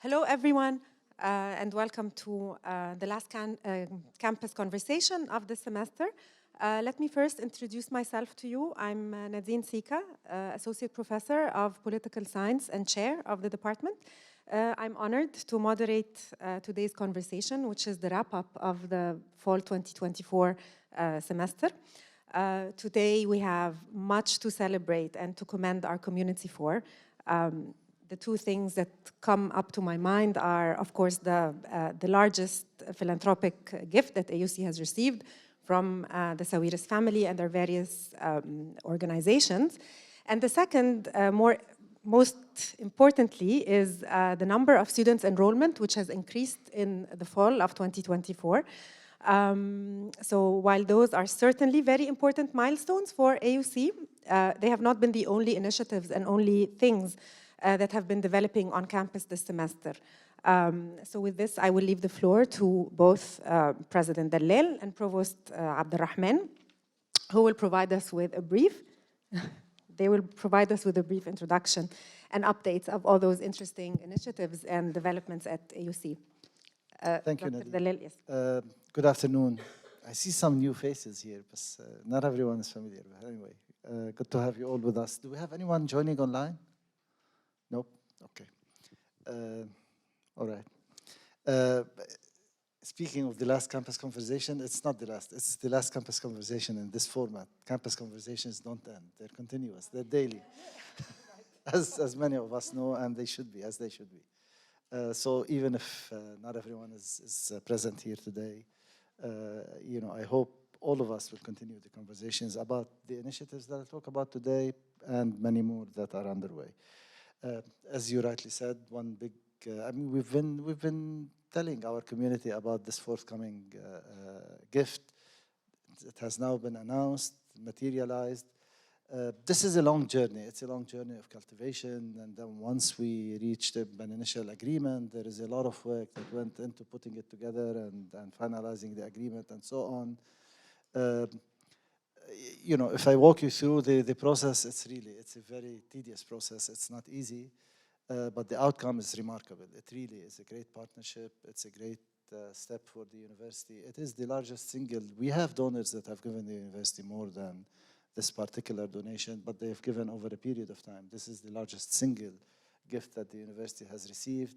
Hello, everyone, and welcome to the last campus conversation of the semester. Let me first introduce myself to you. I'm Nadine Sika, Associate Professor of Political Science and Chair of the department. I'm honored to moderate today's conversation, which is the wrap-up of the fall 2024 semester. Today, we have much to celebrate and to commend our community for. The two things that come up to my mind are, of course, the largest philanthropic gift that AUC has received from the Sawiris family and their various organizations. And the second, most importantly, is the number of students enrollment, which has increased in the fall of 2024. So while those are certainly very important milestones for AUC, they have not been the only initiatives and only things that have been developing on campus this semester. So with this, I will leave the floor to both President Dallal and Provost Abdulrahman, who will provide us with a brief. They will provide us with a brief introduction and updates of all those interesting initiatives and developments at AUC. Thank you, Dr. Nadine. Dallal, yes. Good afternoon. I see some new faces here, but not everyone is familiar. But anyway, good to have you all with us. Do we have anyone joining online? Nope? Okay. All right. Speaking of the last campus conversation, it's not the last. It's the last campus conversation in this format. Campus conversations don't end. They're continuous. They're daily. as many of us know, and they should be, as they should be. So even if not everyone is present here today, I hope all of us will continue the conversations about the initiatives that I'll talk about today and many more that are underway. As you rightly said, one big, we've been telling our community about this forthcoming gift. It has now been announced, materialized. This is a long journey. It's a long journey of cultivation. And then once we reached an initial agreement, there is a lot of work that went into putting it together and finalizing the agreement and so on. If I walk you through the process, it's a very tedious process. It's not easy, but the outcome is remarkable. It really is a great partnership. It's a great step for the university. It is the largest single. We have donors that have given the university more than this particular donation, but they have given over a period of time. This is the largest single gift that the university has received.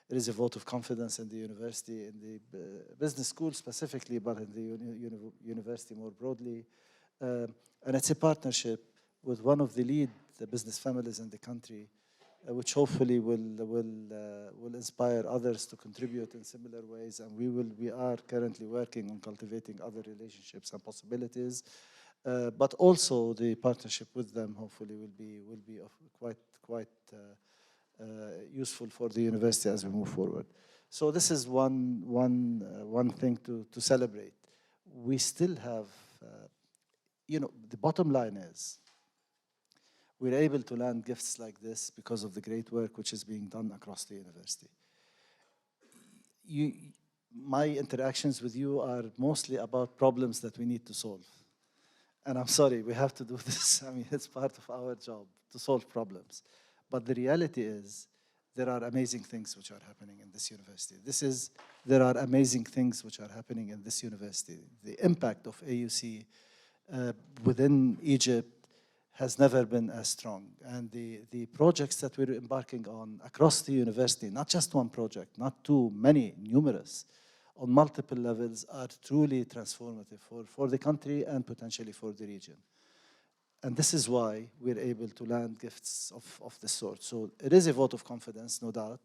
It is a vote of confidence in the university, in the business school specifically, but in the university more broadly. And it's a partnership with one of the lead business families in the country, which hopefully will inspire others to contribute in similar ways. And we are currently working on cultivating other relationships and possibilities. But also the partnership with them hopefully will be of quite useful for the university as we move forward. So this is one thing to celebrate. We still have, the bottom line is we're able to land gifts like this because of the great work which is being done across the university. My interactions with you are mostly about problems that we need to solve. And I'm sorry, we have to do this. I mean, it's part of our job to solve problems. But the reality is there are amazing things which are happening in this university. There are amazing things which are happening in this university. The impact of AUC within Egypt has never been as strong. And the projects that we're embarking on across the university, not just one project, not too many, numerous, on multiple levels are truly transformative for the country and potentially for the region. And this is why we're able to land gifts of this sort. So it is a vote of confidence, no doubt.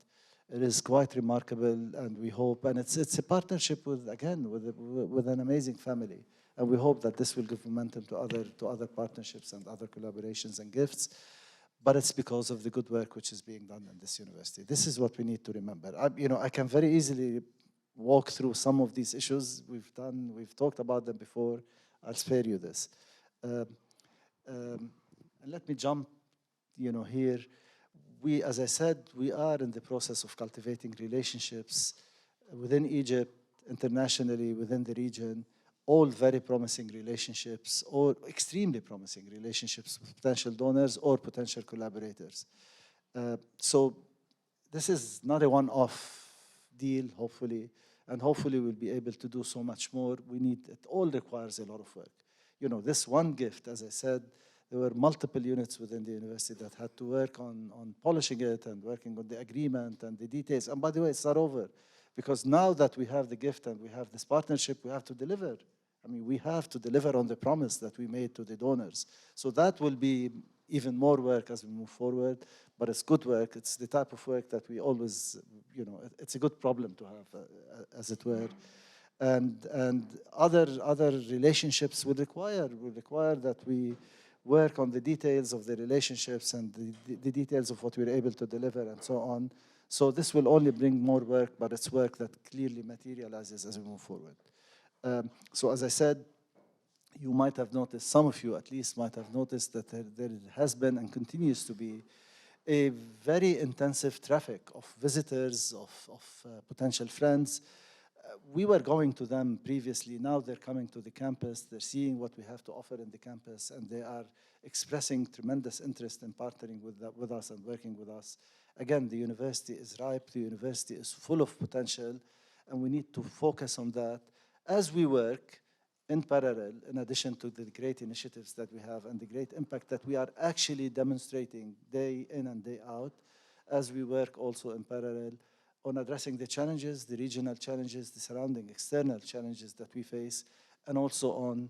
It is quite remarkable, and we hope, and it's a partnership with an amazing family. And we hope that this will give momentum to other partnerships and other collaborations and gifts. But it's because of the good work which is being done in this university. This is what we need to remember. I can very easily walk through some of these issues we've talked about them before. I'll spare you this. And let me jump, here. As I said, we are in the process of cultivating relationships within Egypt, internationally, within the region, all very promising relationships, or extremely promising relationships with potential donors or potential collaborators. So this is not a one-off deal, hopefully, and hopefully we'll be able to do so much more. It all requires a lot of work. You know, this one gift, as I said, there were multiple units within the university that had to work on polishing it and working on the agreement and the details. And by the way, it's not over, because now that we have the gift and we have this partnership, we have to deliver. I mean, we have to deliver on the promise that we made to the donors. So that will be even more work as we move forward, but it's good work. It's the type of work that we always, you know, it's a good problem to have, as it were. And other relationships will require that we work on the details of the relationships and the details of what we're able to deliver and so on. So this will only bring more work, but it's work that clearly materializes as we move forward. So as I said, you might have noticed, some of you at least might have noticed that there has been and continues to be a very intensive traffic of visitors, of potential friends. We were going to them previously, now they're coming to the campus, they're seeing what we have to offer in the campus, and they are expressing tremendous interest in partnering with us and working with us. Again, the university is ripe, the university is full of potential, and we need to focus on that as we work in parallel, in addition to the great initiatives that we have and the great impact that we are actually demonstrating day in and day out, as we work also in parallel on addressing the challenges, the regional challenges, the surrounding external challenges that we face, and also on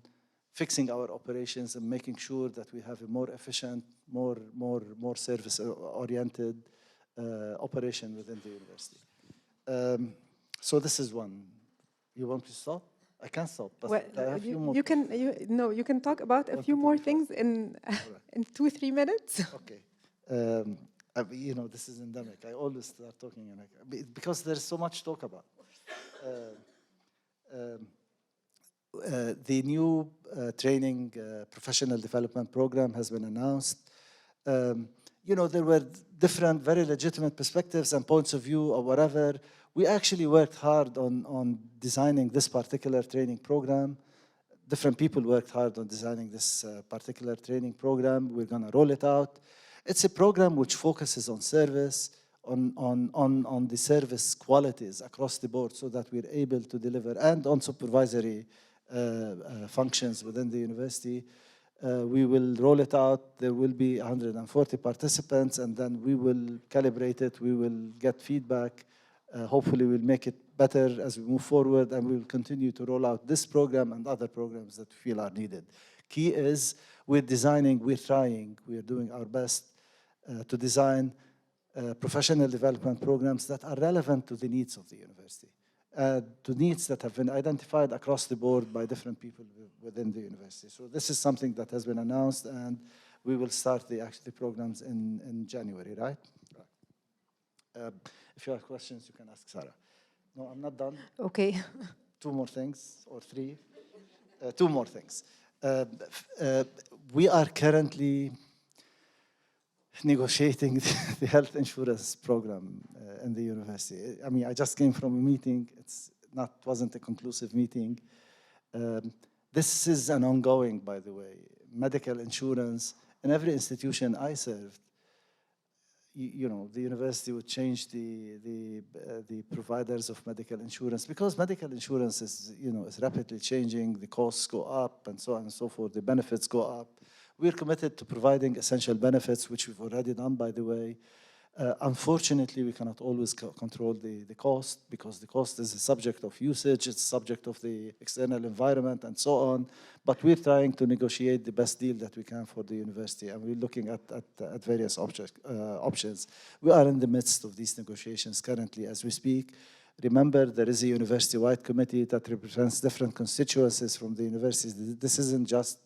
fixing our operations and making sure that we have a more efficient, more service-oriented operation within the university. So this is one. You want to stop? I can't stop, but well, I have a few more. You can talk about a few more things in in 2-3 minutes. Okay. You know, this is endemic. I always start talking because there's so much to talk about. The new training professional development program has been announced. You know, there were different, very legitimate perspectives and points of view or whatever. We actually worked hard on designing this particular training program. Different people worked hard on designing this particular training program. We're going to roll it out. It's a program which focuses on service, on the service qualities across the board so that we're able to deliver, and on supervisory functions within the university. We will roll it out. There will be 140 participants, and then we will calibrate it. We will get feedback. Hopefully, we'll make it better as we move forward, and we will continue to roll out this program and other programs that we feel are needed. Key is we're designing, we're trying, we're doing our best to design professional development programs that are relevant to the needs of the university, to needs that have been identified across the board by different people within the university. So this is something that has been announced, and we will start the programs in January, right? If you have questions, you can ask Sarah. No, I'm not done. Okay. 2 more things, or 3. 2 more things. We are currently negotiating the health insurance program in the university. I mean, I just came from a meeting. Wasn't a conclusive meeting. This is an ongoing, by the way, medical insurance. In every institution I served, you know, the university would change the providers of medical insurance, because medical insurance is, you know, is rapidly changing. The costs go up and so on and so forth. The benefits go up. We're committed to providing essential benefits, which we've already done, by the way. Unfortunately, we cannot always control the cost, because the cost is a subject of usage, it's subject of the external environment and so on. But we're trying to negotiate the best deal that we can for the university, and we're looking at various options. We are in the midst of these negotiations currently as we speak. Remember, there is a university-wide committee that represents different constituencies from the universities. This isn't just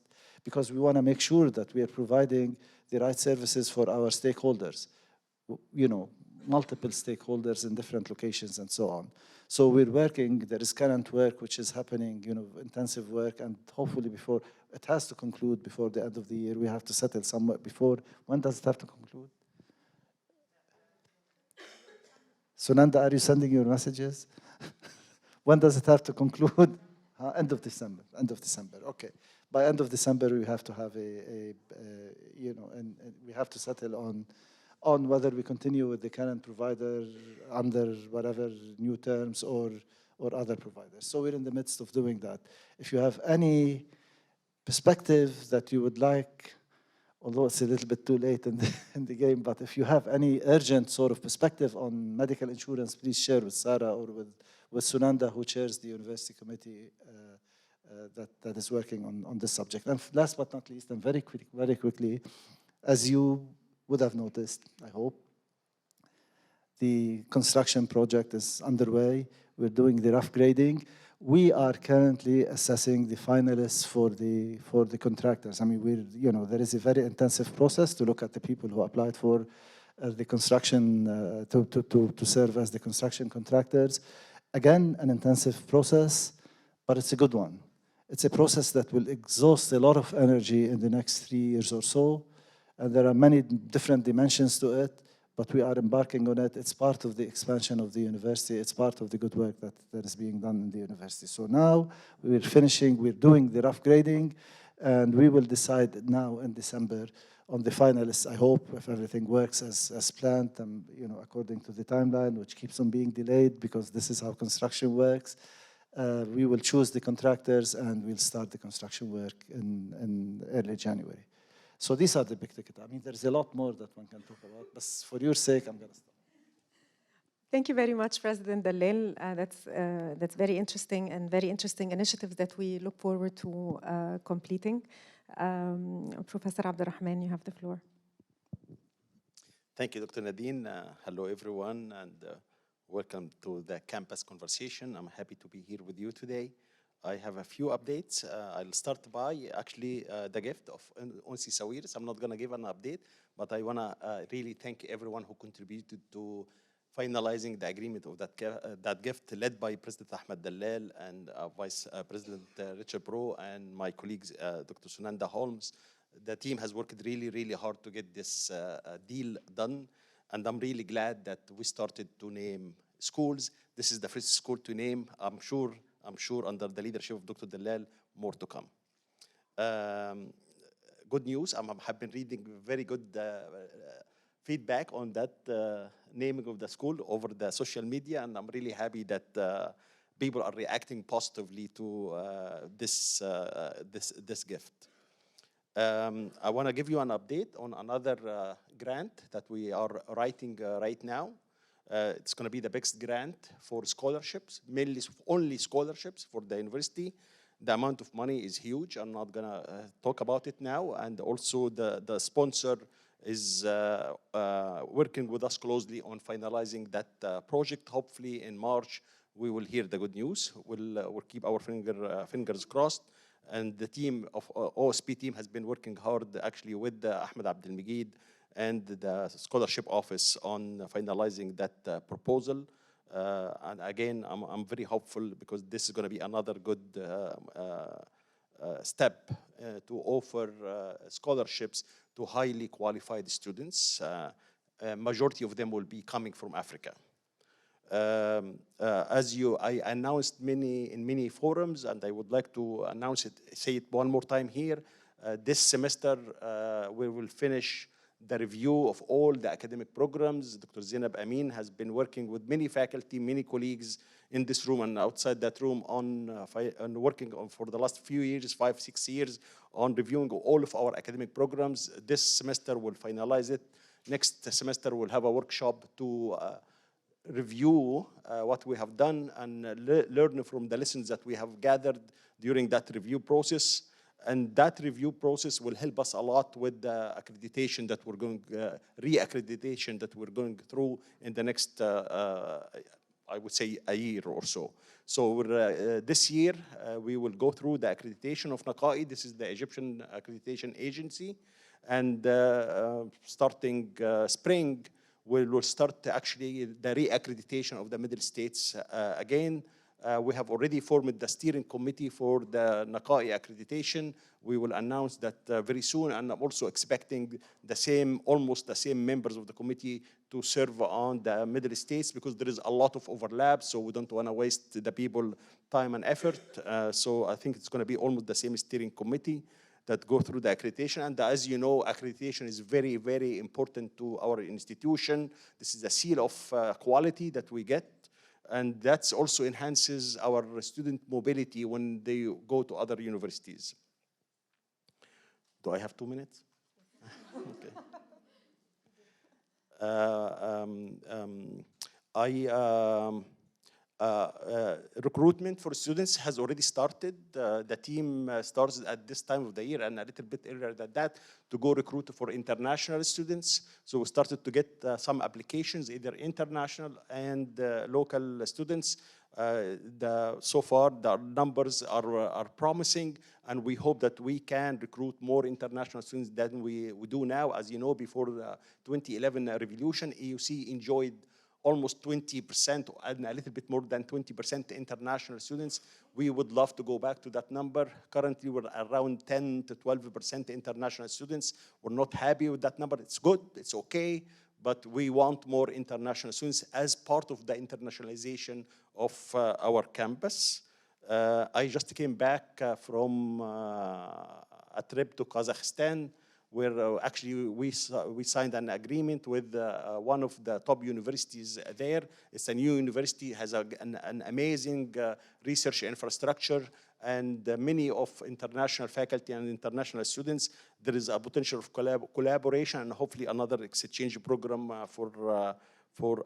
because we want to make sure that we are providing the right services for our stakeholders. You know, multiple stakeholders in different locations and so on. So we're working, there is current work which is happening, you know, intensive work, and hopefully it has to conclude before the end of the year. We have to settle somewhere before. When does it have to conclude? Sunanda, are you sending your messages? When does it have to conclude? End of December, okay. By end of December, we have to have you know, and we have to settle on whether we continue with the current provider under whatever new terms or other providers. So we're in the midst of doing that. If you have any perspective that you would like, although it's a little bit too late in in the game, but if you have any urgent sort of perspective on medical insurance, please share with Sarah or with Sunanda, who chairs the university committee that is working on this subject. And last but not least, and very quickly, as you would have noticed, I hope, the construction project is underway. We're doing the rough grading. We are currently assessing the finalists for the contractors. I mean, there is a very intensive process to look at the people who applied for the construction to serve as the construction contractors. Again, an intensive process, but it's a good one. It's a process that will exhaust a lot of energy in the next 3 years or so, and there are many different dimensions to it. But we are embarking on it. It's part of the expansion of the university. It's part of the good work that is being done in the university. So now we're doing the rough grading, and we will decide now in December on the finalists, I hope, if everything works as planned and according to the timeline, which keeps on being delayed because this is how construction works. We will choose the contractors and we'll start the construction work in early January. So these are the big ticket. I mean, there's a lot more that one can talk about, but for your sake, I'm going to stop. Thank you very much, President Dallal. That's very interesting and very interesting initiatives that we look forward to completing. Professor Abdurrahman, you have the floor. Thank you, Dr. Nadine. Hello, everyone, and welcome to the campus conversation. I'm happy to be here with you today. I have a few updates. I'll start by actually the gift of Unsi Sawiris. I'm not going to give an update, but I want to really thank everyone who contributed to finalizing the agreement of that gift, led by President Ahmad Dallal and Vice President Richard Bro and my colleagues, Dr. Sunanda Holmes. The team has worked really, really hard to get this deal done, and I'm really glad that we started to name schools. This is the first school to name. I'm sure under the leadership of Dr. Dallal, more to come. Good news, I have been reading very good feedback on that naming of the school over the social media, and I'm really happy that people are reacting positively to this gift. I want to give you an update on another grant that we are writing right now. It's going to be the biggest grant for scholarships, mainly only scholarships for the university. The amount of money is huge. I'm not going to talk about it now. And also the sponsor is working with us closely on finalizing that project. Hopefully in March, we will hear the good news. We'll keep our fingers crossed. And the team of OSP team has been working hard actually with Ahmed Abdel Megid and the scholarship office on finalizing that proposal. And again, I'm very hopeful because this is going to be another good step to offer scholarships to highly qualified students. Majority of them will be coming from Africa. I announced in many forums, and I would like to say it one more time here. This semester, we will finish the review of all the academic programs. Dr. Zainab Amin has been working with many faculty, many colleagues in this room and outside that room on working on for the last few years, 5-6 years, on reviewing all of our academic programs. This semester we'll finalize it. Next semester we'll have a workshop to review what we have done and learn from the lessons that we have gathered during that review process. And that review process will help us a lot with the accreditation that we're going, re-accreditation that we're going through in the next, I would say, a year or so. So this year, we will go through the accreditation of NACAI. This is the Egyptian accreditation agency. And starting spring, we will start actually the re-accreditation of the Middle States again. We have already formed the steering committee for the NACAI accreditation. We will announce that very soon, and I'm also expecting almost the same members of the committee to serve on the Middle States because there is a lot of overlap, so we don't want to waste the people time and effort. So I think it's going to be almost the same steering committee. that go through the accreditation. And as you know, accreditation is very, very important to our institution. This is a seal of quality that we get. And that also enhances our student mobility when they go to other universities. Do I have 2 minutes? Okay. Recruitment for students has already started. The team starts at this time of the year and a little bit earlier than that to go recruit for international students. So we started to get some applications, either international and local students. So far, the numbers are promising, and we hope that we can recruit more international students than we do now. As you know, before the 2011 revolution, AUC enjoyed almost 20% and a little bit more than 20% international students. We would love to go back to that number. Currently, we're around 10 to 12% international students. We're not happy with that number. It's good, it's okay, but we want more international students as part of the internationalization of our campus. I just came back from a trip to Kazakhstan, where actually we signed an agreement with one of the top universities there. It's a new university, has an amazing research infrastructure, and many of international faculty and international students. There is a potential of collaboration and hopefully another exchange program for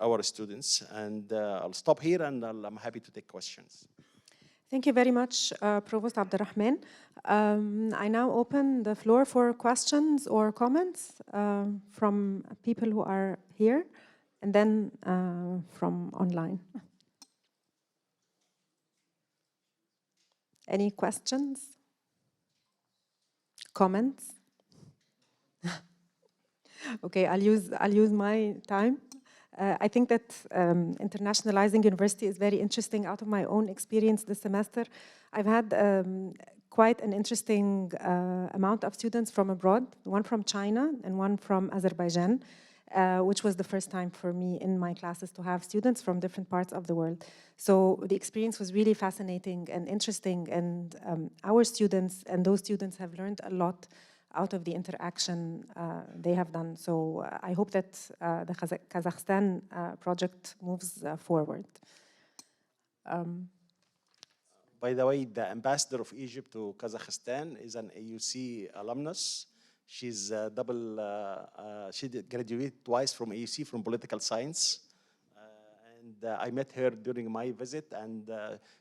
our students. And I'll stop here, and I'm happy to take questions. Thank you very much, Provost Abdurrahman. I now open the floor for questions or comments from people who are here, and then from online. Any questions? Comments? Okay, I'll use my time. I think that internationalizing university is very interesting. Out of my own experience this semester, I've had quite an interesting amount of students from abroad, one from China and one from Azerbaijan, which was the first time for me in my classes to have students from different parts of the world. So the experience was really fascinating and interesting, and our students and those students have learned a lot out of the interaction they have done. So I hope that the Kazakhstan project moves forward. By the way, the ambassador of Egypt to Kazakhstan is an AUC alumnus. She's she graduated twice from AUC from political science. And I met her during my visit, and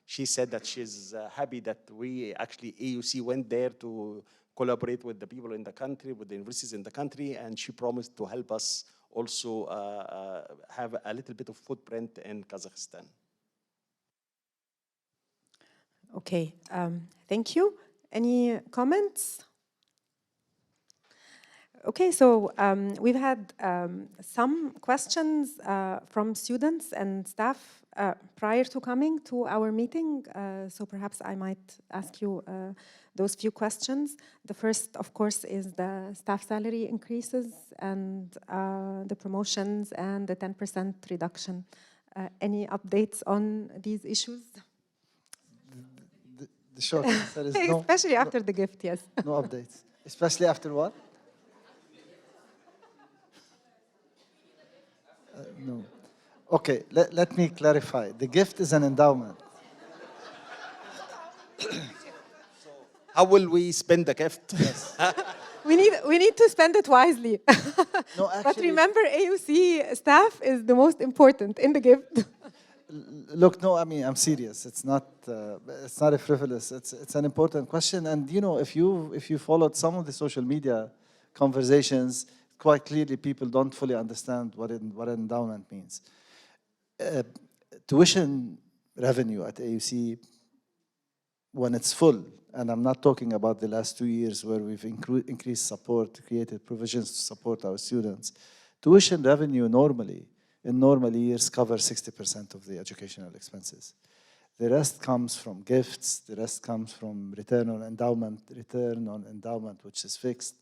she said that she's happy that we actually, AUC went there to collaborate with the people in the country, with the universities in the country, and she promised to help us also have a little bit of footprint in Kazakhstan. Okay, thank you. Any comments? Okay, so we've had some questions from students and staff prior to coming to our meeting, so perhaps I might ask you those few questions. The first, of course, is the staff salary increases and the promotions and the 10% reduction. Any updates on these issues? The short answer is no. Especially after the gift, yes. No updates. Especially after what? No. Okay, let me clarify. The gift is an endowment. How will we spend the gift? Yes. We need to spend it wisely. No, actually, but remember, AUC staff is the most important in the gift. Look, no, I mean, I'm serious. It's not a frivolous. It's an important question. And you know, if you followed some of the social media conversations, quite clearly people don't fully understand what endowment means. Tuition revenue at AUC, when it's full, and I'm not talking about the last 2 years where we've increased support, created provisions to support our students. Tuition revenue normally, in normal years, covers 60% of the educational expenses. The rest comes from gifts, the rest comes from return on endowment, which is fixed,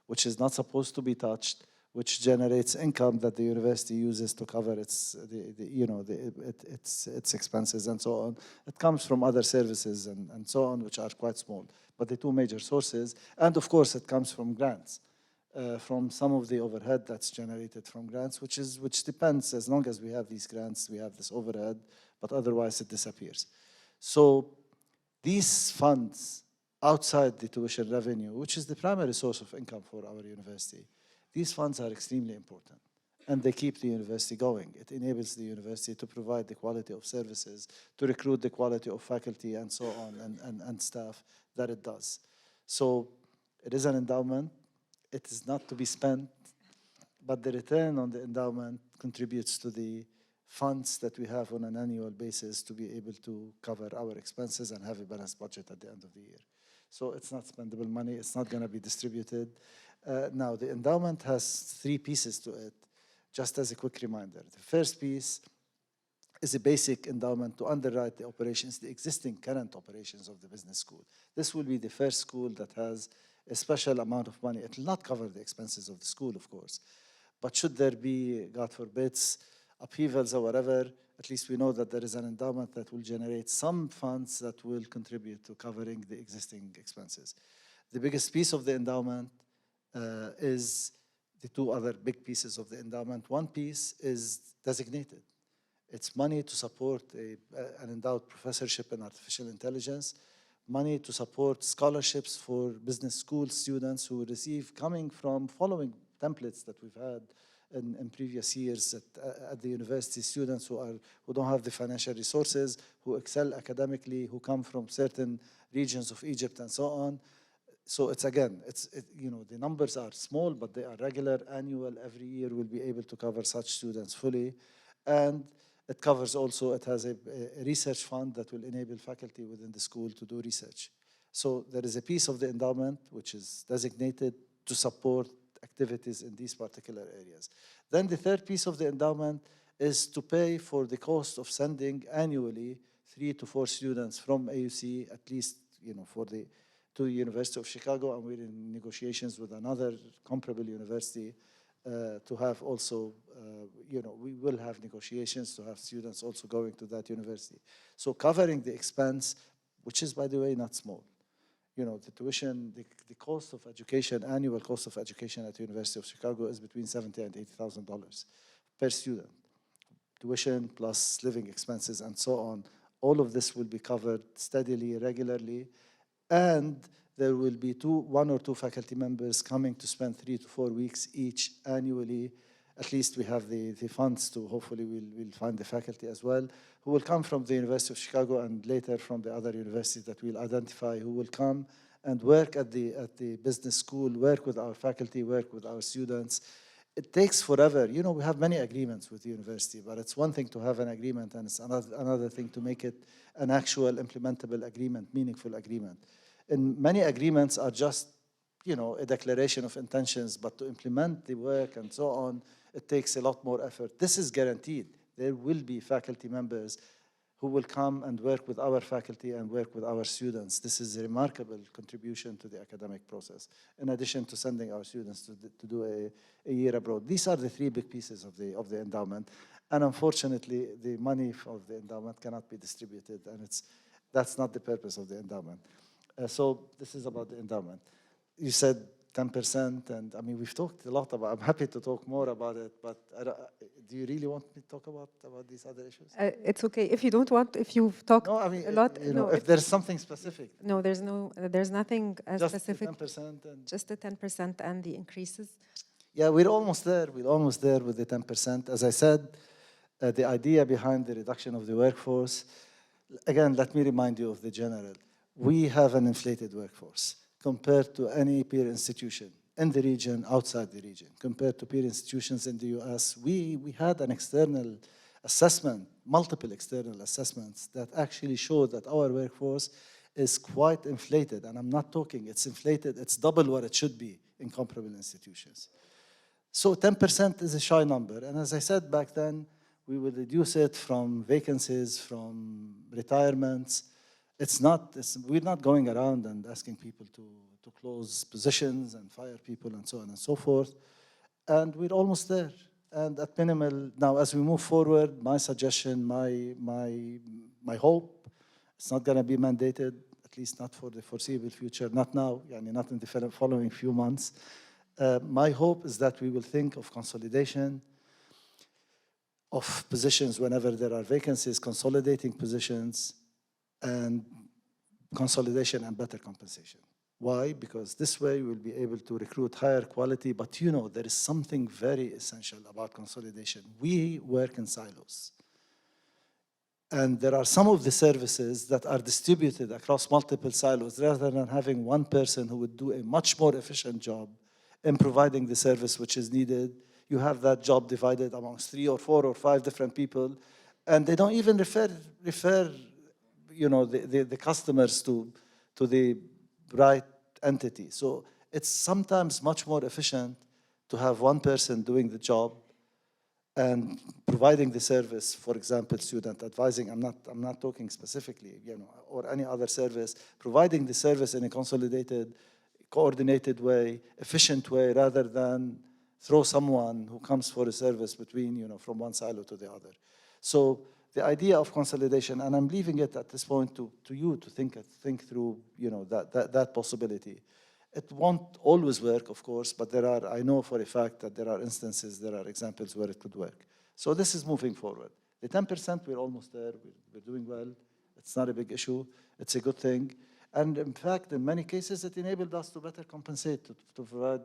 which is not supposed to be touched, which generates income that the university uses to cover its expenses and so on. It comes from other services and so on, which are quite small. But the two major sources, and of course it comes from grants, from some of the overhead that's generated from grants, which depends. As long as we have these grants, we have this overhead, but otherwise it disappears. So these funds outside the tuition revenue, which is the primary source of income for our university, these funds are extremely important, and they keep the university going. It enables the university to provide the quality of services, to recruit the quality of faculty and so on, and staff that it does. So it is an endowment. It is not to be spent, but the return on the endowment contributes to the funds that we have on an annual basis to be able to cover our expenses and have a balanced budget at the end of the year. So it's not spendable money. It's not going to be distributed. Now, the endowment has three pieces to it, just as a quick reminder. The first piece is a basic endowment to underwrite the operations, the existing current operations of the business school. This will be the first school that has a special amount of money. It will not cover the expenses of the school, of course. But should there be, God forbid, upheavals or whatever, at least we know that there is an endowment that will generate some funds that will contribute to covering the existing expenses. The biggest piece of the endowment is the two other big pieces of the endowment. One piece is designated. It's money to support an endowed professorship in artificial intelligence, money to support scholarships for business school students who receive, coming from following templates that we've had in previous years at the university, students who don't have the financial resources, who excel academically, who come from certain regions of Egypt and so on. So it's again, the numbers are small, but they are regular, annual. Every year we'll be able to cover such students fully. And it covers also, it has a research fund that will enable faculty within the school to do research. So there is a piece of the endowment which is designated to support activities in these particular areas. Then the third piece of the endowment is to pay for the cost of sending annually 3 to 4 students from AUC, at least, to the University of Chicago, and we're in negotiations with another comparable university to have also, we will have negotiations to have students also going to that university. So covering the expense, which is, by the way, not small. The tuition, the cost of education, annual cost of education at the University of Chicago is between $70,000 and $80,000 per student. Tuition plus living expenses and so on. All of this will be covered steadily, regularly, and there will be 1 or 2 faculty members coming to spend 3 to 4 weeks each annually. At least we have the funds to, hopefully we'll find the faculty as well, who will come from the University of Chicago and later from the other universities that we'll identify, who will come and work at the business school, work with our faculty, work with our students. It takes forever. We have many agreements with the university, but it's one thing to have an agreement, and it's another thing to make it an actual implementable agreement, meaningful agreement. And many agreements are just, a declaration of intentions, but to implement the work and so on, it takes a lot more effort. This is guaranteed. There will be faculty members who will come and work with our faculty and work with our students. This is a remarkable contribution to the academic process, in addition to sending our students to do a year abroad. These are the 3 big pieces of the endowment. And unfortunately, the money of the endowment cannot be distributed, and that's not the purpose of the endowment. So this is about the endowment. You said 10%, and we've talked a lot about. I'm happy to talk more about it, but do you really want me to talk about these other issues? It's okay if you don't want. If you've talked a lot, if there's something specific. No, there's nothing specific. Just the 10%, and just the 10% and the increases. Yeah, we're almost there. We're almost there with the 10%. As I said, the idea behind the reduction of the workforce. Again, let me remind you of the general. We have an inflated workforce compared to any peer institution in the region, outside the region. Compared to peer institutions in the US, we had an external assessment, multiple external assessments that actually show that our workforce is quite inflated. And I'm not talking, it's inflated, it's double what it should be in comparable institutions. So 10% is a shy number. And as I said back then, we will reduce it from vacancies, from retirements. We're not going around and asking people to close positions and fire people and so on and so forth. And we're almost there. And at minimal, now as we move forward, my suggestion, my hope, it's not going to be mandated, at least not for the foreseeable future, not now, not in the following few months. My hope is that we will think of consolidation of positions whenever there are vacancies, consolidating positions, and consolidation and better compensation. Why? Because this way we'll be able to recruit higher quality, but there is something very essential about consolidation. We work in silos. And there are some of the services that are distributed across multiple silos rather than having one person who would do a much more efficient job in providing the service which is needed. You have that job divided amongst 3 or 4 or 5 different people, and they don't even refer the customers to the right entity. So it's sometimes much more efficient to have one person doing the job and providing the service, for example, student advising. I'm not talking specifically, or any other service, providing the service in a consolidated, coordinated way, efficient way, rather than throw someone who comes for a service between, from one silo to the other. So the idea of consolidation, and I'm leaving it at this point to you to think through, that possibility. It won't always work, of course, but I know for a fact that there are instances, there are examples where it could work. So this is moving forward. The 10%, we're almost there. We're doing well. It's not a big issue. It's a good thing. And in fact, in many cases, it enabled us to better compensate, to provide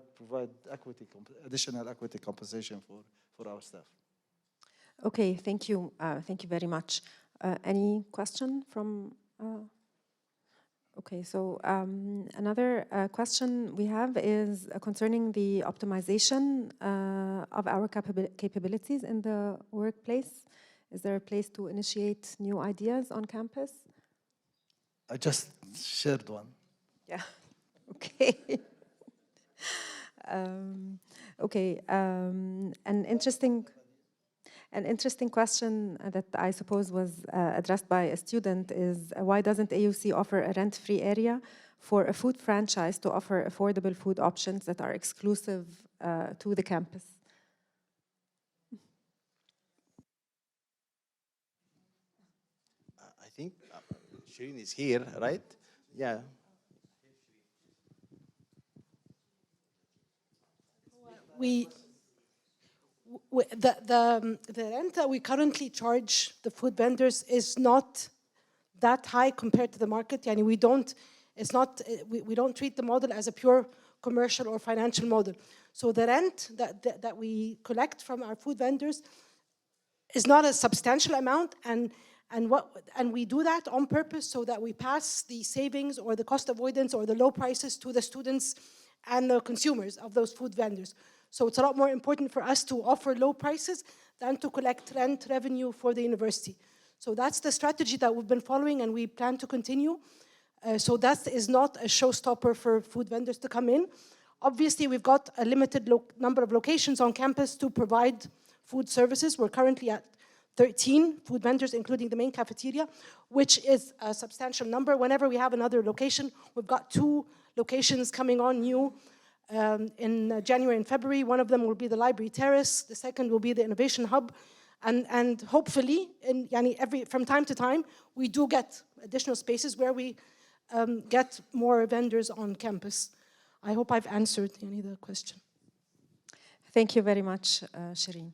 additional equity compensation for our staff. Okay, thank you. Thank you very much. Any question from... Okay, so another question we have is concerning the optimization of our capabilities in the workplace. Is there a place to initiate new ideas on campus? I just shared one. Yeah, okay. Okay, An interesting question that I suppose was addressed by a student is why doesn't AUC offer a rent-free area for a food franchise to offer affordable food options that are exclusive to the campus? I think Shireen is here, right? Yeah. The rent that we currently charge the food vendors is not that high compared to the market. We don't treat the model as a pure commercial or financial model. So the rent that we collect from our food vendors is not a substantial amount, and we do that on purpose so that we pass the savings or the cost avoidance or the low prices to the students and the consumers of those food vendors. So it's a lot more important for us to offer low prices than to collect rent revenue for the university. So that's the strategy that we've been following, and we plan to continue. So that is not a showstopper for food vendors to come in. Obviously, we've got a limited number of locations on campus to provide food services. We're currently at 13 food vendors, including the main cafeteria, which is a substantial number. Whenever we have another location, we've got 2 locations coming on new in January and February. One of them will be the Library Terrace. The second will be the Innovation Hub. And hopefully, from time to time, we do get additional spaces where we get more vendors on campus. I hope I've answered the question. Thank you very much, Shireen.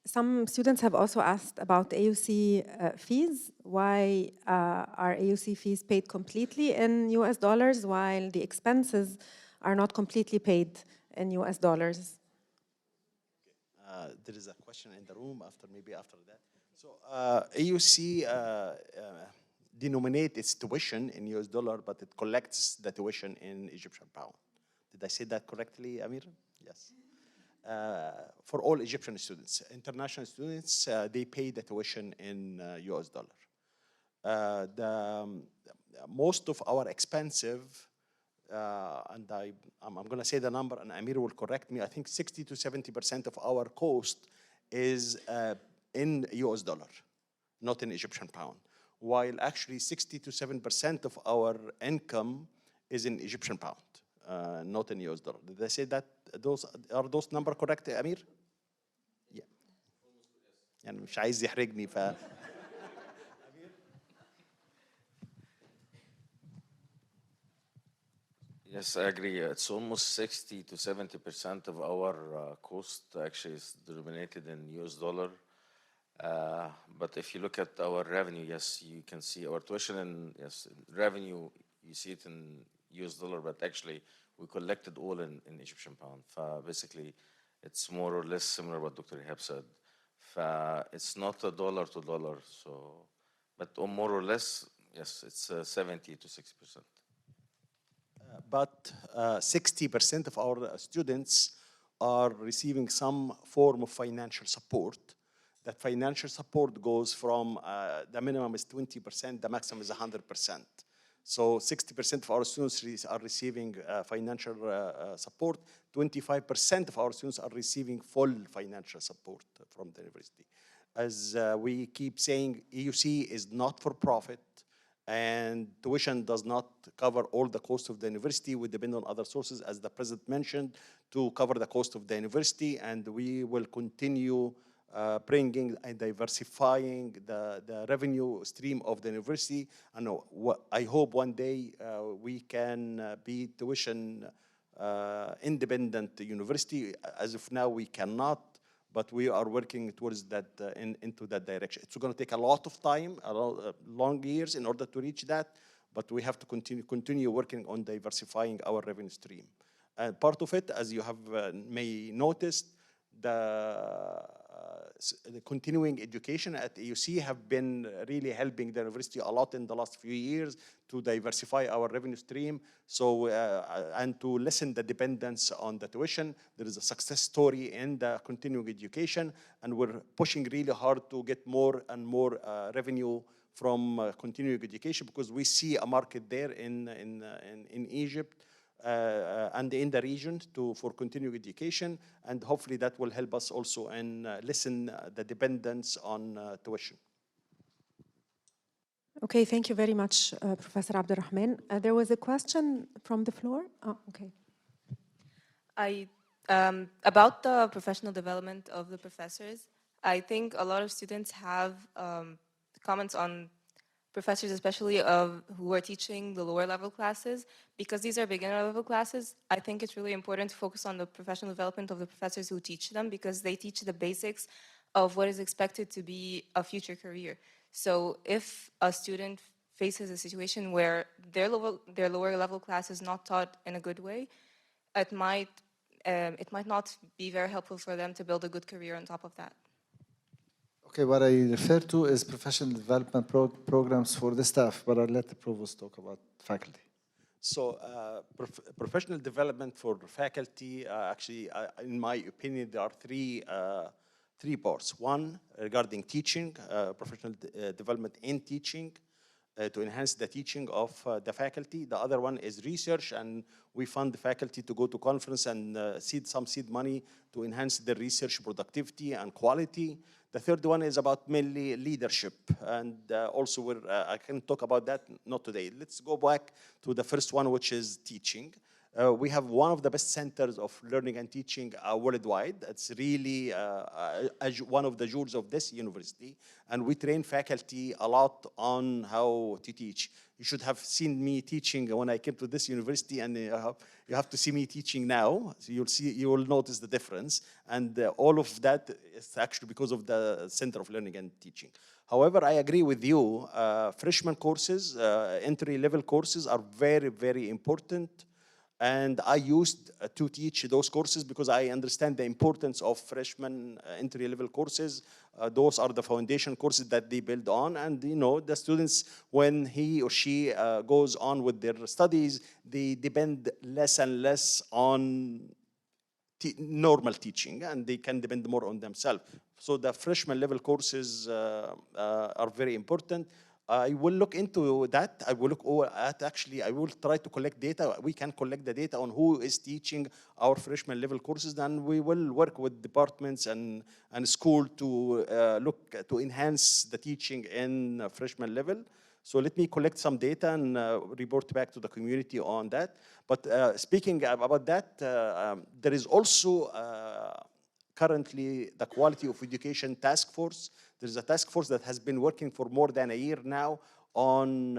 Some students have also asked about AUC fees. Why are AUC fees paid completely in US dollars while the expenses are not completely paid in US dollars? There is a question in the room maybe after that. So AUC denominate its tuition in US dollar, but it collects the tuition in Egyptian pound. Did I say that correctly, Amir? Yes. For all Egyptian students. International students, they pay the tuition in US dollar. Most of our expensive, and I'm going to say the number, and Amir will correct me, I think 60 to 70% of our cost is in US dollar, not in Egyptian pound. While actually 60 to 7% of our income is in Egyptian pound, not in US dollar. Did I say that? Are those numbers correct, Amir? Yeah. يعني مش عايز يحرجني ف Yes, I agree. It's almost 60 to 70% of our cost actually is denominated in US dollar. But if you look at our revenue, yes, you can see our tuition and yes, revenue, you see it in US dollar, but actually we collected all in Egyptian pound. Basically, it's more or less similar what Dr. Ihab said. It's not a dollar to dollar, so, but more or less, yes, it's 70 to 60%. But 60% of our students are receiving some form of financial support. That financial support goes from the minimum is 20%, the maximum is 100%. So 60% of our students are receiving financial support. 25% of our students are receiving full financial support from the university. As we keep saying, EUC is not for profit, and tuition does not cover all the cost of the university. We depend on other sources, as the president mentioned, to cover the cost of the university, and we will continue bringing and diversifying the revenue stream of the university. And I hope one day we can be tuition independent university. As of now, we cannot, but we are working towards that, into that direction. It's going to take a lot of time, long years in order to reach that, but we have to continue working on diversifying our revenue stream. And part of it, as you have may noticed, the continuing education at EUC have been really helping the university a lot in the last few years to diversify our revenue stream. So, and to lessen the dependence on the tuition. There is a success story in the continuing education, and we're pushing really hard to get more and more revenue from continuing education, because we see a market there in Egypt and in the region for continuing education, and hopefully that will help us also in lessen the dependence on tuition. Okay, thank you very much, Professor Abdulrahman. There was a question from the floor. Oh, okay. About the professional development of the professors, I think a lot of students have comments on professors, especially who are teaching the lower level classes, because these are beginner level classes. I think it's really important to focus on the professional development of the professors who teach them, because they teach the basics of what is expected to be a future career. So if a student faces a situation where their lower level class is not taught in a good way, it might not be very helpful for them to build a good career on top of that. Okay, what I refer to is professional development programs for the staff, but I'll let the provost talk about faculty. So professional development for faculty, actually, in my opinion, there are three parts. One, regarding teaching, professional development in teaching, to enhance the teaching of the faculty. The other one is research, and we fund the faculty to go to conference and seed money to enhance the research productivity and quality. The third one is about mainly leadership, and also I can talk about that, not today. Let's go back to the first one, which is teaching. We have one of the best centers of learning and teaching worldwide. It's really one of the jewels of this university, and we train faculty a lot on how to teach. You should have seen me teaching when I came to this university, and you have to see me teaching now. So you will notice the difference, and all of that is actually because of the Center of Learning and Teaching. However, I agree with you. Freshman courses, entry-level courses are very, very important. And I used to teach those courses because I understand the importance of freshman entry-level courses. Those are the foundation courses that they build on. And you know, the students, when he or she goes on with their studies, they depend less and less on normal teaching, and they can depend more on themselves. So the freshman level courses are very important. I will look into that. I will look at, actually, I will try to collect data. We can collect the data on who is teaching our freshman level courses. Then we will work with departments and school to look to enhance the teaching in freshman level. So let me collect some data and report back to the community on that. But speaking about that, there is also currently the Quality of Education Task Force. There is a task force that has been working for more than a year now on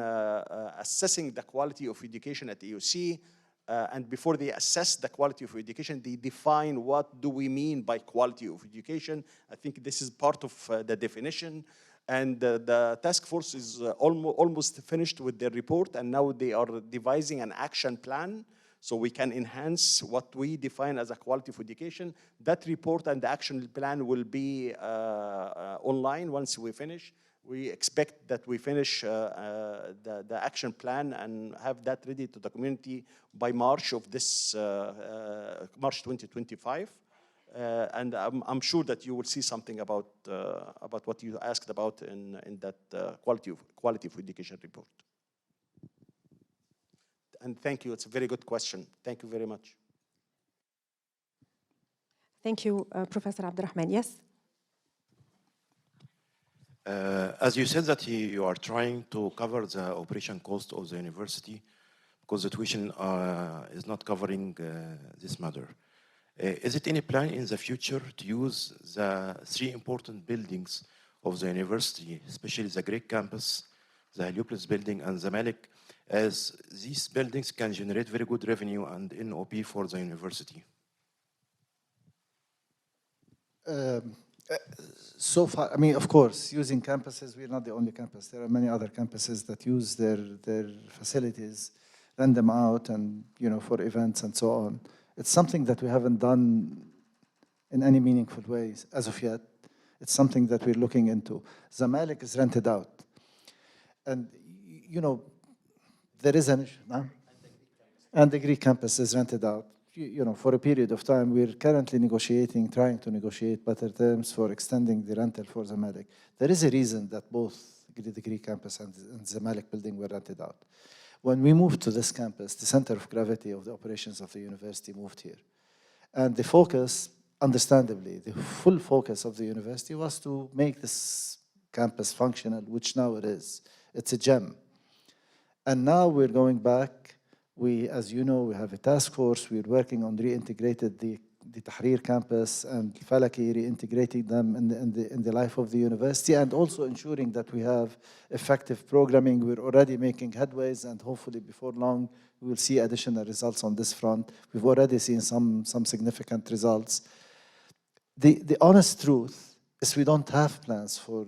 assessing the quality of education at AUC. And before they assess the quality of education, they define what do we mean by quality of education. I think this is part of the definition. And the task force is almost finished with their report, and now they are devising an action plan so we can enhance what we define as a quality of education. That report and the action plan will be online once we finish. We expect that we finish the action plan and have that ready to the community by March of this, March 2025. And I'm sure that you will see something about what you asked about in that quality of education report. And thank you, it's a very good question. Thank you very much. Thank you, Professor Abdurrahman. Yes? As you said that you are trying to cover the operation cost of the university because the tuition is not covering this matter. Is it any plan in the future to use the 3 important buildings of the university, especially the Greek campus, the Heliopolis building, and the Malik, as these buildings can generate very good revenue and NOP for the university? So far, I mean, of course, using campuses, we're not the only campus. There are many other campuses that use their facilities, rent them out, and for events and so on. It's something that we haven't done in any meaningful ways as of yet. It's something that we're looking into. Zamalek is rented out, and there is an issue, no? And the Greek campus is rented out. For a period of time, we're currently trying to negotiate better terms for extending the rental for Zamalek. There is a reason that both the Greek campus and the Zamalek building were rented out. When we moved to this campus, the center of gravity of the operations of the university moved here. And the focus, understandably, the full focus of the university was to make this campus functional, which now it is. It's a gem. And now we're going back. As you know, we have a task force. We're working on reintegrating the Tahrir campus and Falaki, reintegrating them in the life of the university, and also ensuring that we have effective programming. We're already making headways, and hopefully before long, we will see additional results on this front. We've already seen some significant results. The honest truth is we don't have plans for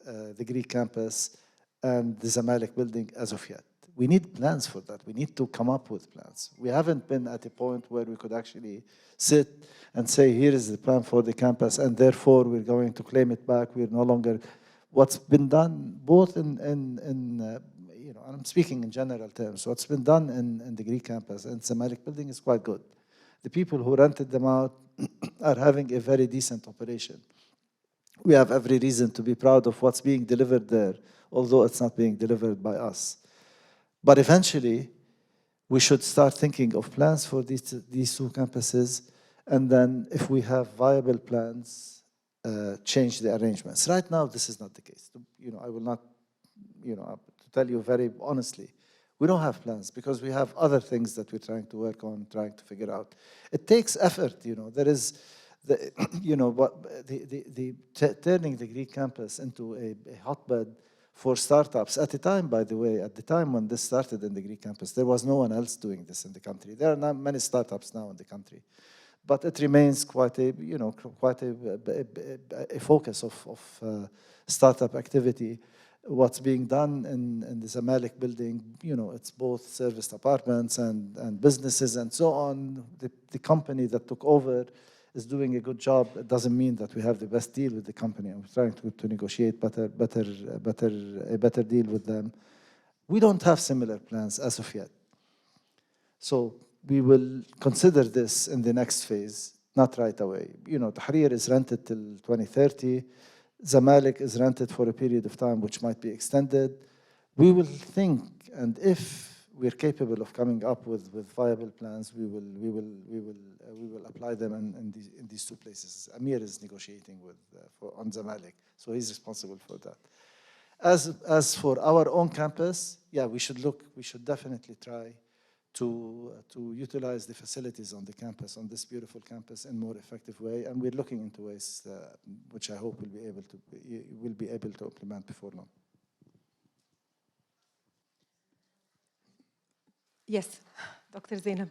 the Greek campus and the Zamalek building as of yet. We need plans for that. We need to come up with plans. We haven't been at a point where we could actually sit and say, here is the plan for the campus, and therefore we're going to claim it back. We're no longer... What's been done both I'm speaking in general terms, what's been done in the Greek campus and Zamalek building is quite good. The people who rented them out are having a very decent operation. We have every reason to be proud of what's being delivered there, although it's not being delivered by us. But eventually, we should start thinking of plans for these 2 campuses, and then if we have viable plans, change the arrangements. Right now, this is not the case. I will not, to tell you very honestly, we don't have plans because we have other things that we're trying to work on, trying to figure out. It takes effort, There is, turning the Greek campus into a hotbed for startups. At the time, by the way, at the time when this started in the Greek campus, there was no one else doing this in the country. There are not many startups now in the country, but it remains quite a focus of startup activity. What's being done in the Zamalek building, it's both serviced apartments and businesses and so on. The company that took over is doing a good job. It doesn't mean that we have the best deal with the company. I'm trying to negotiate a better deal with them. We don't have similar plans as of yet. So we will consider this in the next phase, not right away. Tahrir is rented till 2030. Zamalek is rented for a period of time which might be extended. We will think, and if we're capable of coming up with viable plans, we will apply them in these 2 places. Amir is negotiating on Zamalek, so he's responsible for that. As for our own campus, yeah, we should definitely try to utilize the facilities on the campus, on this beautiful campus, in more effective way, and we're looking into ways which I hope we'll be able to implement before long. Yes, Dr. Zainab.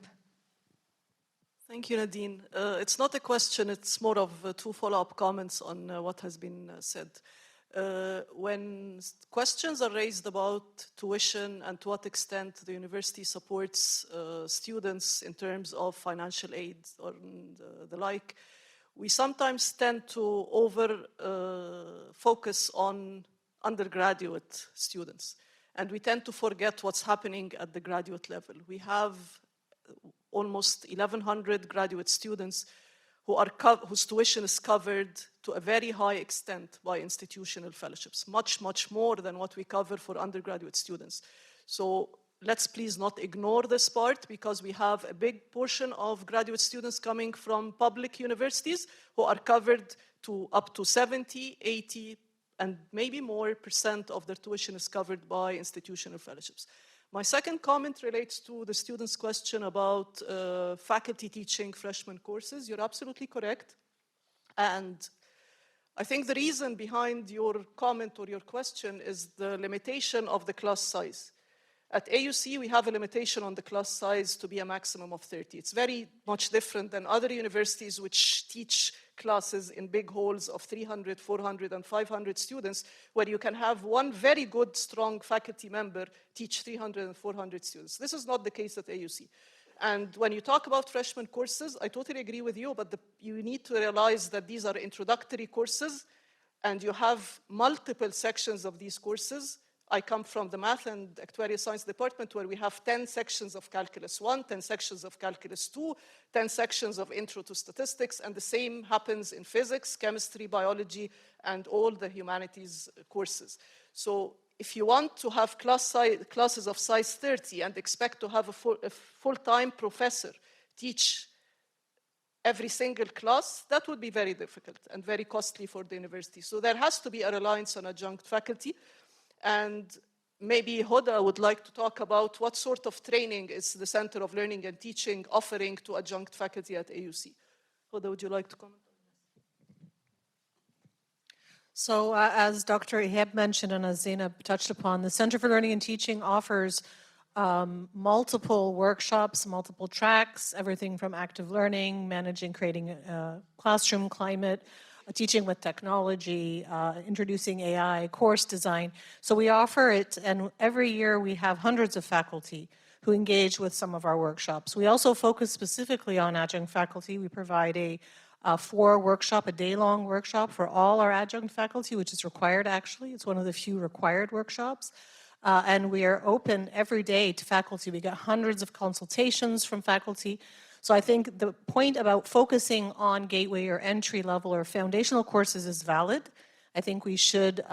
Thank you, Nadine. It's not a question, it's more of two follow-up comments on what has been said. When questions are raised about tuition and to what extent the university supports students in terms of financial aid or the like, we sometimes tend to focus on undergraduate students. And we tend to forget what's happening at the graduate level. We have almost 1,100 graduate students whose tuition is covered to a very high extent by institutional fellowships, much, much more than what we cover for undergraduate students. So let's please not ignore this part, because we have a big portion of graduate students coming from public universities who are covered to up to 70, 80, and maybe more % of their tuition is covered by institutional fellowships. My second comment relates to the student's question about faculty teaching freshman courses. You're absolutely correct. And I think the reason behind your comment or your question is the limitation of the class size. At AUC, we have a limitation on the class size to be a maximum of 30. It's very much different than other universities which teach classes in big halls of 300, 400, and 500 students, where you can have one very good, strong faculty member teach 300 and 400 students. This is not the case at AUC. And when you talk about freshman courses, I totally agree with you, but you need to realize that these are introductory courses, and you have multiple sections of these courses. I come from the Math and Actuarial Science department, where we have 10 sections of Calculus 1, 10 sections of Calculus 2, 10 sections of Intro to Statistics, and the same happens in physics, chemistry, biology, and all the humanities courses. So if you want to have classes of size 30 and expect to have a full-time professor teach every single class, that would be very difficult and very costly for the university. So there has to be a reliance on adjunct faculty. And maybe Hoda would like to talk about what sort of training is the Center of Learning and Teaching offering to adjunct faculty at AUC. Hoda, would you like to comment? So as Dr. Ihab mentioned and as Zainab touched upon, the Center for Learning and Teaching offers multiple workshops, multiple tracks, everything from active learning, managing, creating a classroom climate, teaching with technology, introducing AI, course design. So we offer it, and every year we have hundreds of faculty who engage with some of our workshops. We also focus specifically on adjunct faculty. We provide a day-long workshop for all our adjunct faculty, which is required actually. It's one of the few required workshops. And we are open every day to faculty. We get hundreds of consultations from faculty. So I think the point about focusing on gateway or entry level or foundational courses is valid. I think we should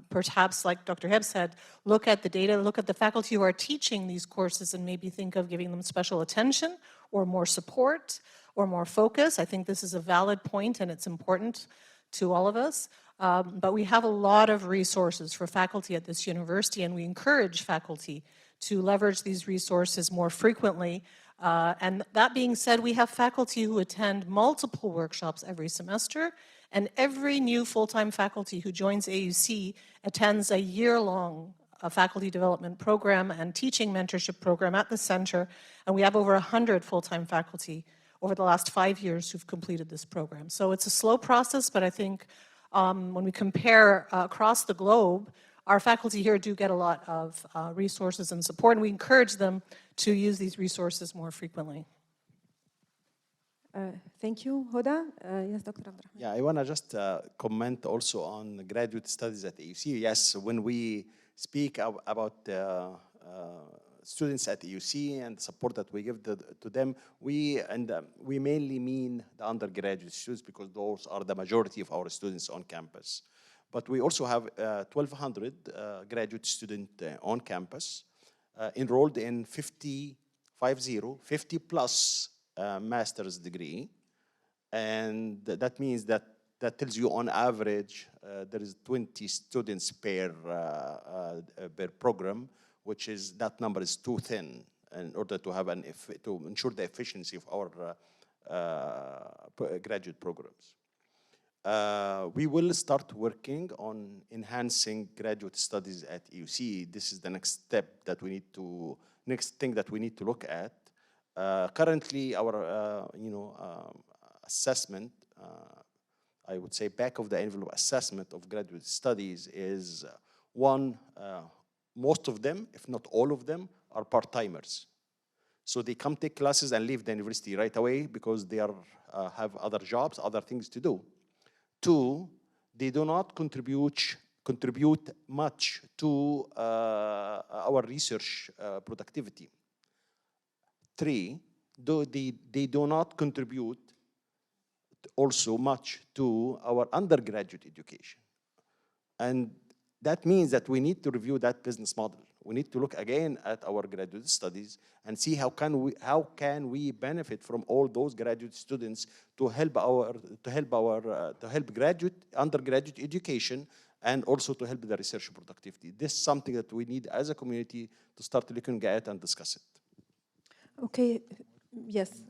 perhaps, like Dr. Hebb said, look at the data, look at the faculty who are teaching these courses and maybe think of giving them special attention or more support or more focus. I think this is a valid point and it's important to all of us. But we have a lot of resources for faculty at this university, and we encourage faculty to leverage these resources more frequently. And that being said, we have faculty who attend multiple workshops every semester, and every new full-time faculty who joins AUC attends a year-long faculty development program and teaching mentorship program at the center, and we have over 100 full-time faculty over the last 5 years who've completed this program. So it's a slow process, but I think when we compare across the globe, our faculty here do get a lot of resources and support, and we encourage them to use these resources more frequently. Thank you, Hoda. Yes, Dr. Abdurrahman. Yeah, I want to just comment also on graduate studies at AUC. Yes, when we speak about students at AUC and the support that we give to them, we mainly mean the undergraduate students, because those are the majority of our students on campus. But we also have 1,200 graduate students on campus, enrolled in 50 plus master's degree. And that means that that tells you on average there is 20 students per program, which is, that number is too thin in order to have to ensure the efficiency of our graduate programs. We will start working on enhancing graduate studies at AUC. This is the next step that we need to, next thing that we need to look at. Currently, our assessment, I would say back of the envelope assessment of graduate studies is most of them, if not all of them, are part-timers. So they come take classes and leave the university right away because they are have other jobs, other things to do. 2, they do not contribute much to our research productivity. 3, they do not contribute also much to our undergraduate education. And that means that we need to review that business model. We need to look again at our graduate studies and see how can we benefit from all those graduate students to help undergraduate education and also to help the research productivity. This is something that we need as a community to start looking at and discuss it. Okay, yes.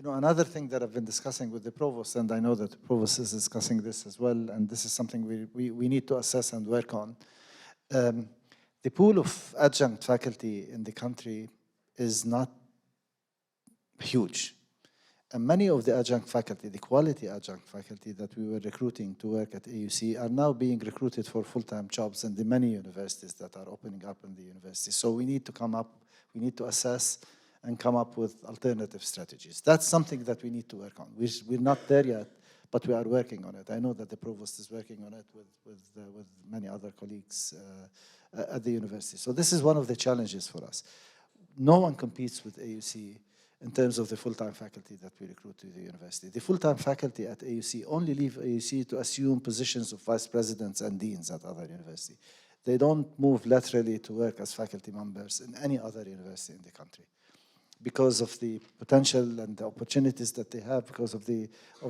Another thing that I've been discussing with the Provost, and I know that the Provost is discussing this as well, and this is something we need to assess and work on. The pool of adjunct faculty in the country is not huge. And many of the adjunct faculty, the quality adjunct faculty that we were recruiting to work at AUC are now being recruited for full-time jobs in the many universities that are opening up in the university. So we need to assess and come up with alternative strategies. That's something that we need to work on. We're not there yet, but we are working on it. I know that the Provost is working on it with many other colleagues at the university. So this is one of the challenges for us. No one competes with AUC in terms of the full-time faculty that we recruit to the university. The full-time faculty at AUC only leave AUC to assume positions of vice presidents and deans at other universities. They don't move laterally to work as faculty members in any other university in the country, because of the potential and the opportunities that they have, because of the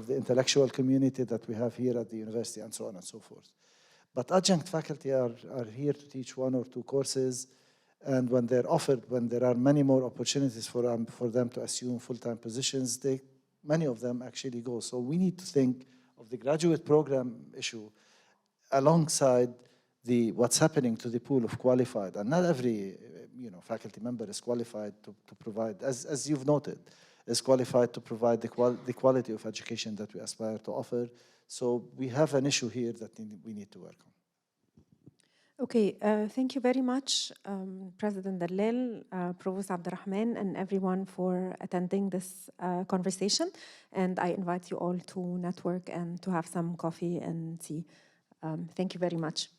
intellectual community that we have here at the university, and so on and so forth. But adjunct faculty are here to teach 1 or 2 courses, and when they're offered, when there are many more opportunities for them to assume full-time positions, many of them actually go. So we need to think of the graduate program issue alongside what's happening to the pool of qualified. And not every faculty member is qualified to provide, as you've noted, is qualified to provide the quality of education that we aspire to offer. So we have an issue here that we need to work on. Okay, thank you very much, President Dallal, Provost Abdurrahman, and everyone for attending this conversation. And I invite you all to network and to have some coffee and tea. Thank you very much.